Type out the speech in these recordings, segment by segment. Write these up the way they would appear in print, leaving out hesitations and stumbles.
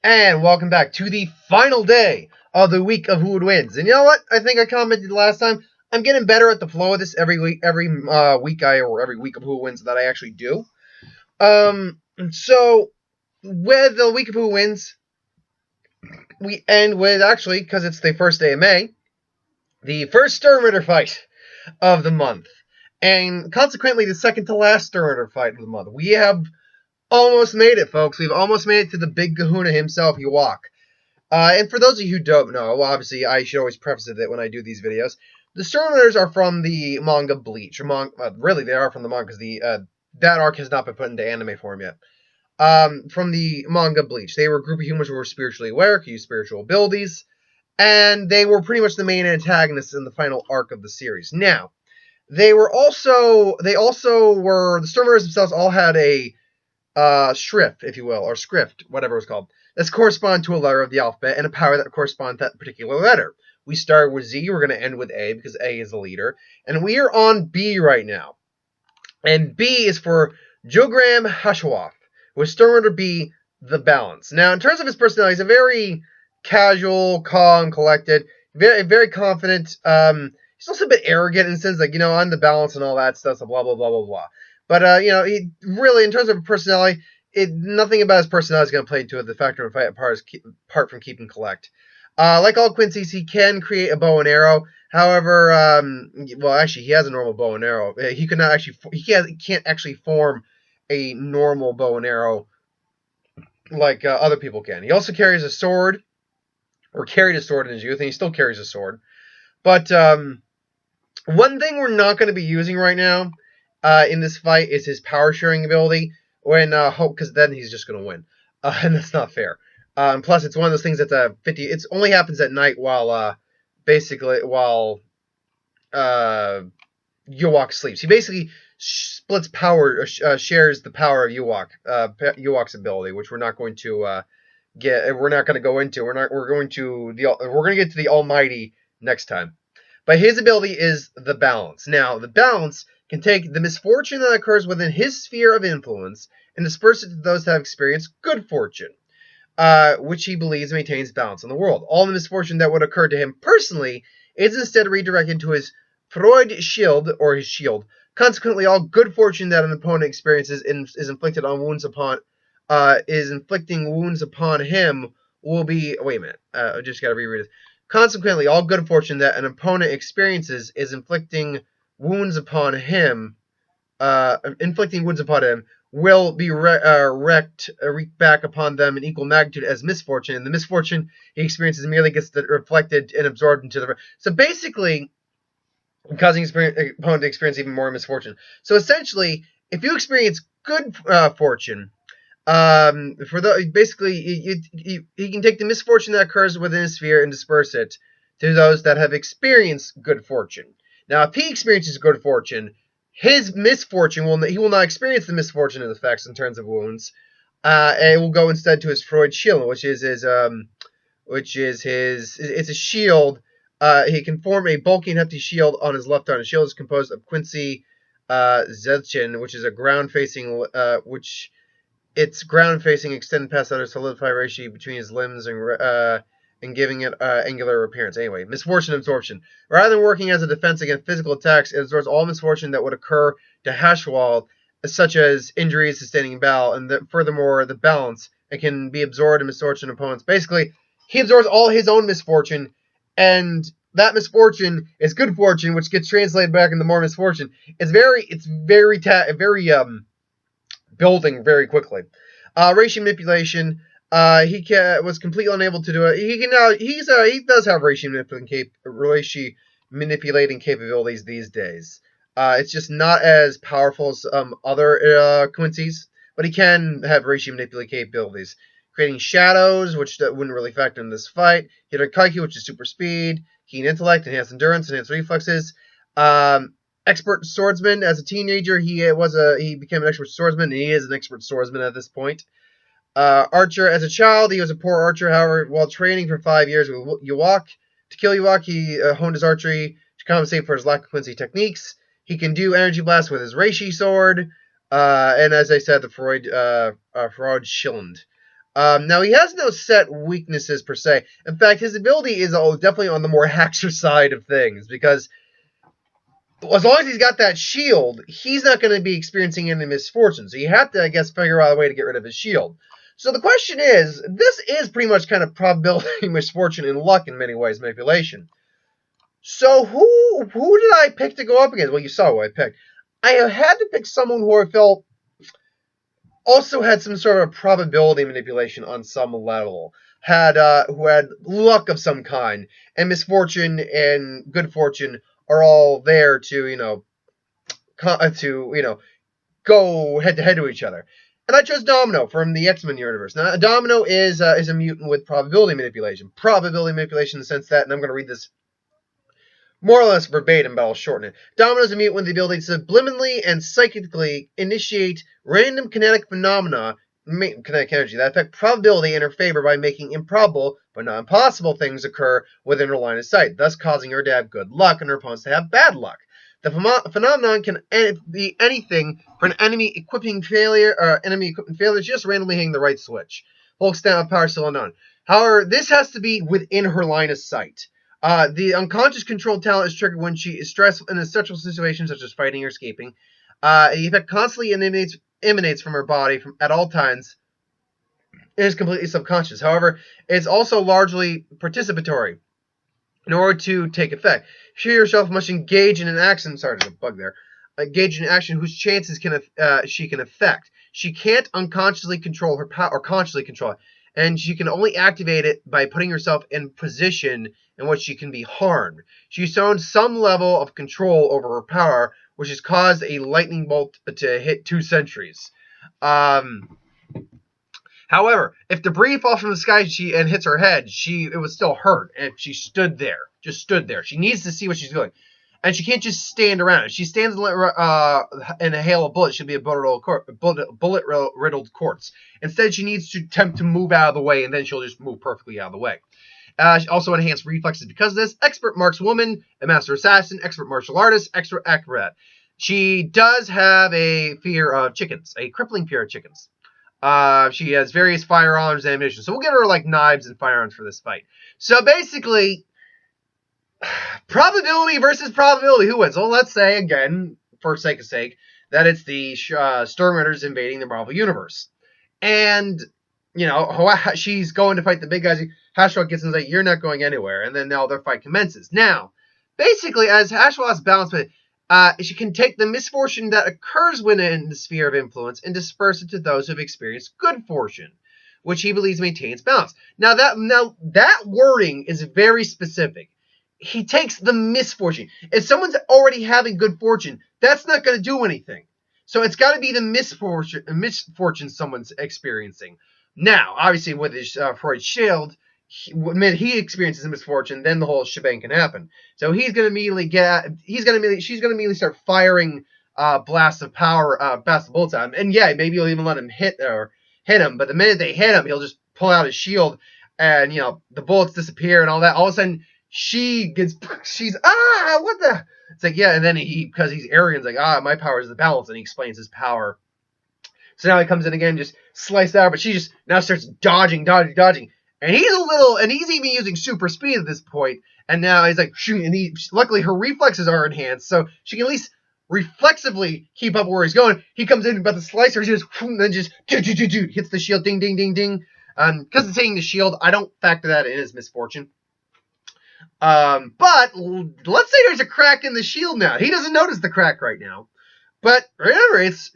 And welcome back to the final day of the week of Who Wins. And you know what? I think I commented last time. I'm getting better at the flow of this every week of Who Wins that I actually do. So with the week of Who Wins, we end with actually, because it's the first day of May, the first Sternritter fight of the month, and consequently the second to last Sternritter fight of the month. We have almost made it, folks. We've almost made it to the big kahuna himself, Yuwak. And for those of you who don't know, obviously I should always preface it when I do these videos. The Sternritters are from the manga Bleach. Really, they are from the manga because that arc has not been put into anime form yet. From the manga Bleach. They were a group of humans who were spiritually aware, could use spiritual abilities, and they were pretty much the main antagonists in the final arc of the series. Now, the Sternritters themselves all had a shrift, if you will, or script, whatever it's called. That's correspond to a letter of the alphabet and a power that corresponds to that particular letter. We start with Z, we're going to end with A because A is the leader. And we are on B right now. And B is for Jugram Haschwalth, with Sternritter B, the balance. Now, in terms of his personality, he's a very casual, calm, collected, very, very confident. He's also a bit arrogant in the sense, like, I'm the balance and all that stuff, so blah, blah, blah, blah, blah. But, he really, in terms of personality, nothing about his personality is going to play into the factor of fight apart from keep and collect. Like all Quincy's, he can create a bow and arrow. However, actually, he has a normal bow and arrow. He can't actually form a normal bow and arrow like other people can. He also carries a sword, or carried a sword in his youth, and he still carries a sword. But one thing we're not going to be using right now in this fight is his power sharing ability. Because then he's just going to win, and that's not fair. Plus, it's one of those things that's 50. It only happens at night while Yuwak sleeps. He basically splits power, shares the power of Yuwak's ability, which we're not going to get. We're not going to go into. We're going to get to the Almighty next time. But his ability is the balance. Now, the balance can take the misfortune that occurs within his sphere of influence and disperse it to those that have experienced good fortune, which he believes maintains balance in the world. All the misfortune that would occur to him personally is instead redirected to his Freud shield, or his shield. Consequently, all good fortune that an opponent experiences is inflicting wounds upon him will be... Wait a minute. I just got to reread this. Consequently, all good fortune that an opponent experiences is inflicting wounds upon him will be wreaked back upon them in equal magnitude as misfortune, and the misfortune he experiences merely gets reflected and absorbed into the... So basically, causing his opponent to experience even more misfortune. So essentially, if you experience good fortune, he can take the misfortune that occurs within his sphere and disperse it to those that have experienced good fortune. Now, if he experiences good fortune, his misfortune he will not experience the misfortune effects in terms of wounds. And it will go instead to his Freud shield, it's a shield. He can form a bulky and hefty shield on his left arm. The shield is composed of Quincy Zetchin, which is a ground-facing, its ground-facing extended past other solidify ratio between his limbs and giving it angular appearance. Anyway, misfortune absorption. Rather than working as a defense against physical attacks, it absorbs all misfortune that would occur to Haschwalth, such as injuries sustaining in battle, and furthermore, the balance. It can be absorbed in misfortune opponents. Basically, he absorbs all his own misfortune, and that misfortune is good fortune, which gets translated back into more misfortune. It's very building very quickly. Ratio manipulation. He was completely unable to do it. He does have ratio manipulating capabilities these days. It's just not as powerful as other Quincy's, but he can have ratio manipulating capabilities. Creating shadows, which wouldn't really factor in this fight. Hitokaiku, which is super speed. Keen intellect, enhanced endurance, enhanced reflexes. Expert swordsman. As a teenager, he became an expert swordsman, and he is an expert swordsman at this point. Archer. As a child, he was a poor archer. However, while training for 5 years with Yuwak, to kill Yuwak, he honed his archery to compensate for his lack of Quincy techniques. He can do energy blast with his Reishi sword, and as I said, the Freud Schilland. Now, he has no set weaknesses per se. In fact, his ability is definitely on the more hacker side of things, because as long as he's got that shield, he's not going to be experiencing any misfortune. So you have to, I guess, figure out a way to get rid of his shield. So the question is, this is pretty much kind of probability, misfortune, and luck in many ways, manipulation. So who did I pick to go up against? Well, you saw who I picked. I had to pick someone who I felt also had some sort of probability manipulation on some level. Who had luck of some kind, and misfortune and good fortune are all there to go head to head to each other. And I chose Domino from the X-Men universe. Now, Domino is a mutant with probability manipulation. Probability manipulation in the sense that, and I'm going to read this more or less verbatim, but I'll shorten it. Domino is a mutant with the ability to subliminally and psychically initiate random kinetic phenomena, kinetic energy, that affect probability in her favor by making improbable, but not impossible, things occur within her line of sight, thus causing her to have good luck and her opponents to have bad luck. The phenomenon can be anything from an enemy equipment failure, just randomly hitting the right switch. Full extent of power still unknown. However, this has to be within her line of sight. The unconscious control talent is triggered when she is stressed in a stressful situation such as fighting or escaping. The effect constantly emanates from her body at all times. It is completely subconscious. However, it's also largely participatory. In order to take effect, she herself must engage in an action. Sorry, there's a bug there. Engage in an action whose chances she can affect. She can't unconsciously control her power or consciously control it, and she can only activate it by putting herself in position in which she can be harmed. She's shown some level of control over her power, which has caused a lightning bolt to hit 2 sentries. However, if debris falls from the sky and hits her head, it would still hurt. And she stood there. She needs to see what she's doing. And she can't just stand around. If she stands in a hail of bullets, she'll be a bullet-riddled corpse. Instead, she needs to attempt to move out of the way, and then she'll just move perfectly out of the way. She also enhanced reflexes because of this. Expert markswoman, a master assassin, expert martial artist, expert acrobat. She does have a fear of chickens, a crippling fear of chickens. She has various firearms and ammunition. So we'll give her like knives and firearms for this fight. So basically, probability versus probability. Who wins? Well, let's say, again, for sake of sake, that it's the Sternritters invading the Marvel Universe. And, she's going to fight the big guys. Haschwalth gets in and says, you're not going anywhere. And then now their fight commences. Now, basically, as Haschwalth's balanced with she can take the misfortune that occurs within the sphere of influence and disperse it to those who have experienced good fortune, which he believes maintains balance. Now that wording is very specific. He takes the misfortune. If someone's already having good fortune, that's not going to do anything. So it's got to be the misfortune someone's experiencing. Now, obviously, with his Freud's shield, when he experiences a misfortune, then the whole shebang can happen. So she's going to immediately start firing blasts of power, blasts of bullets at him. And yeah, maybe he'll even let him hit him. But the minute they hit him, he'll just pull out his shield, and the bullets disappear and all that. All of a sudden, she's what the? It's like, yeah, and then because he's arrogant, it's like, my power is the balance, and he explains his power. So now he comes in again, just slice out, but she just now starts dodging. And he's even using super speed at this point. And now he's like, shoot, and luckily her reflexes are enhanced, so she can at least reflexively keep up where he's going. He comes in about to slice her, then just hits the shield, ding, ding, ding, ding. Because it's hitting the shield, I don't factor that in as misfortune. But let's say there's a crack in the shield now. He doesn't notice the crack right now. But remember, it's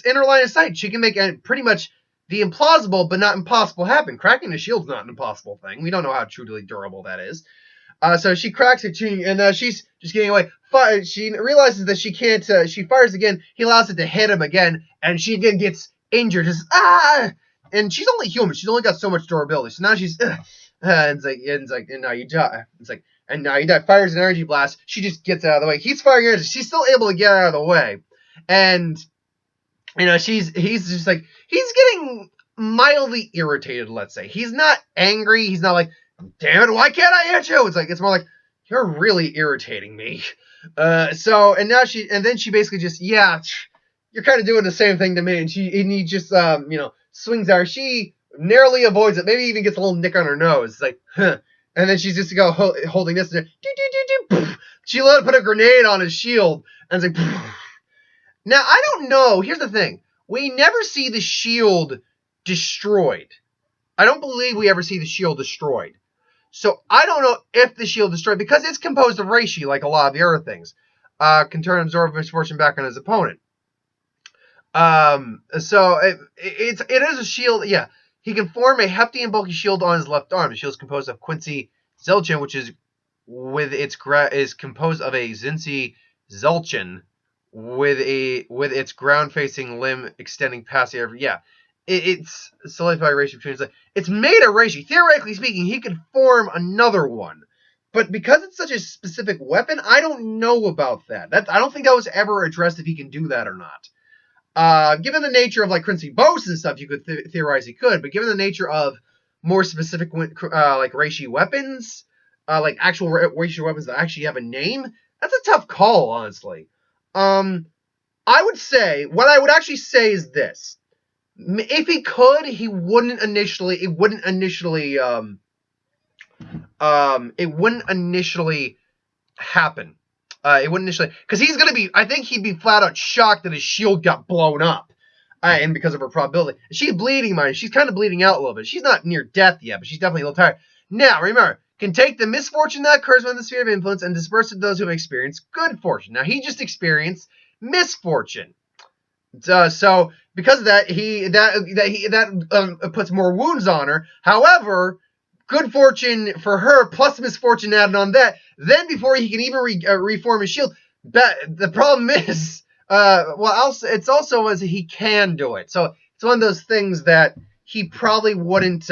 in her line of sight. She can make pretty much the implausible but not impossible happen. Cracking the shield's not an impossible thing. We don't know how truly durable that is. So she cracks it, and she's just getting away. She realizes that she can't. She fires again. He allows it to hit him again, and she again gets injured. And she's only human. She's only got so much durability. So now she's and it's like, and now you die. It's like, and now you die. Fires an energy blast. She just gets out of the way. He's firing energy. She's still able to get out of the way, and he's just like, he's getting mildly irritated. Let's say he's not angry. He's not like, damn it, why can't I hit you? It's more like, you're really irritating me. And then she basically just, yeah, you're kind of doing the same thing to me. And he just, swings at her. She narrowly avoids it. Maybe even gets a little nick on her nose. It's like, huh. And then she's just holding this. And she let put a grenade on his shield. And it's like, now, I don't know. Here's the thing. We never see the shield destroyed. I don't believe we ever see the shield destroyed. So I don't know if the shield is destroyed, because it's composed of reishi, like a lot of the other things. Can turn and absorb misfortune back on his opponent. So it is a shield. Yeah, he can form a hefty and bulky shield on his left arm. The shield is composed of Quincy Zelchin, which is is composed of a Zinzi Zelchin with its ground-facing limb extending past the air. Yeah, it's solidified reishi between. It's made of reishi. Theoretically speaking, he could form another one. But because it's such a specific weapon, I don't know about that. I don't think that was ever addressed if he can do that or not. Given the nature of like Quincy bows and stuff, you could theorize he could. But given the nature of more specific like reishi weapons, like actual reishi weapons that actually have a name, that's a tough call, honestly. I would say, what I would actually say is this: if he could, he wouldn't initially. It wouldn't initially happen. It wouldn't initially, because he's gonna be. I think he'd be flat out shocked that his shield got blown up, and because of her probability, she's bleeding. Mind, she's kind of bleeding out a little bit. She's not near death yet, but she's definitely a little tired. Now, remember, can take the misfortune that occurs within the sphere of influence and disperse it to those who have experienced good fortune. Now, he just experienced misfortune. So because of that, that puts more wounds on her. However, good fortune for her plus misfortune added on that. Then before he can even reform his shield, the problem is, it's also as he can do it. So it's one of those things that he probably wouldn't.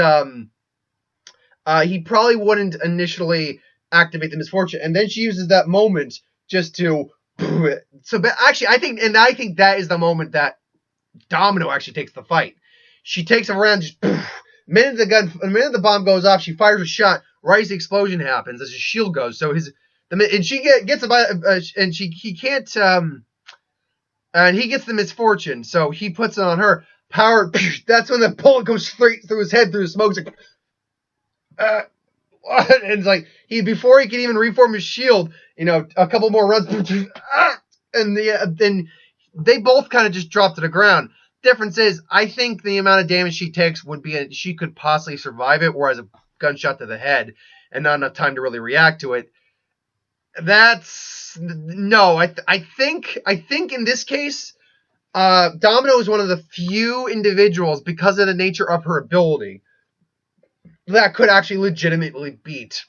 He probably wouldn't initially activate the misfortune, and then she uses that moment just to. So, but actually, I think that is the moment that Domino actually takes the fight. She takes him around, just the minute the bomb goes off, she fires a shot. Right as the explosion happens, as his shield goes. So and she gets and he can't and he gets the misfortune. So he puts it on her. Power. That's when the bullet goes straight through his head through the smoke. It's like, and it's like before he can even reform his shield, a couple more runs, and then they both kind of just drop to the ground. Difference is, I think the amount of damage she takes would be she could possibly survive it, whereas a gunshot to the head and not enough time to really react to it. No. I think in this case, Domino is one of the few individuals, because of the nature of her ability, that could actually legitimately beat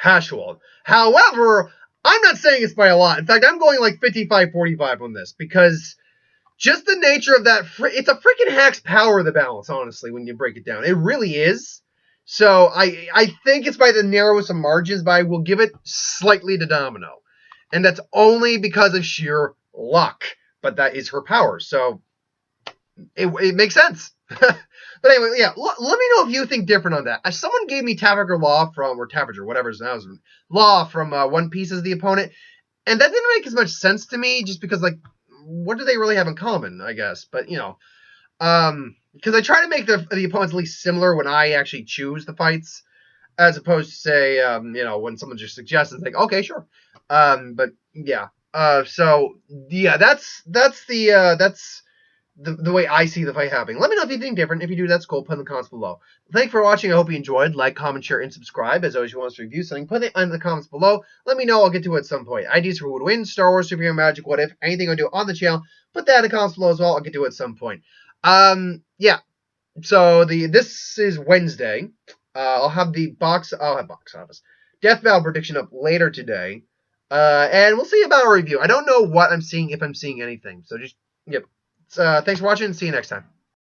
Haschwalth. However, I'm not saying it's by a lot. In fact, I'm going like 55-45 on this, because just the nature of that, it's a freaking hack's power of the balance, honestly, when you break it down. It really is. So I think it's by the narrowest of margins, but I will give it slightly to Domino. And that's only because of sheer luck. But that is her power, so it makes sense. But anyway, yeah, let me know if you think different on that. Someone gave me Tavager Law Tavager, whatever his name is, Law from One Piece as the opponent, and that didn't make as much sense to me, just because, like, what do they really have in common, I guess? But, because I try to make the opponents at least similar when I actually choose the fights, as opposed to, say, when someone just suggests, it's like, okay, sure. But, yeah. So, yeah, that's the way I see the fight happening. Let me know if you think different. If you do, that's cool. Put in the comments below. Thanks for watching. I hope you enjoyed. Like, comment, share, and subscribe. As always, if you want us to review something, put it in the comments below. Let me know. I'll get to it at some point. Ideas for who would win, Star Wars, Superhero, Magic, What If, anything I do on the channel, put that in the comments below as well. I'll get to it at some point. Yeah. So this is Wednesday. I'll have box office Death Battle prediction up later today. And we'll see about a review. I don't know what I'm seeing, if I'm seeing anything. So just, yep. Thanks for watching, and see you next time.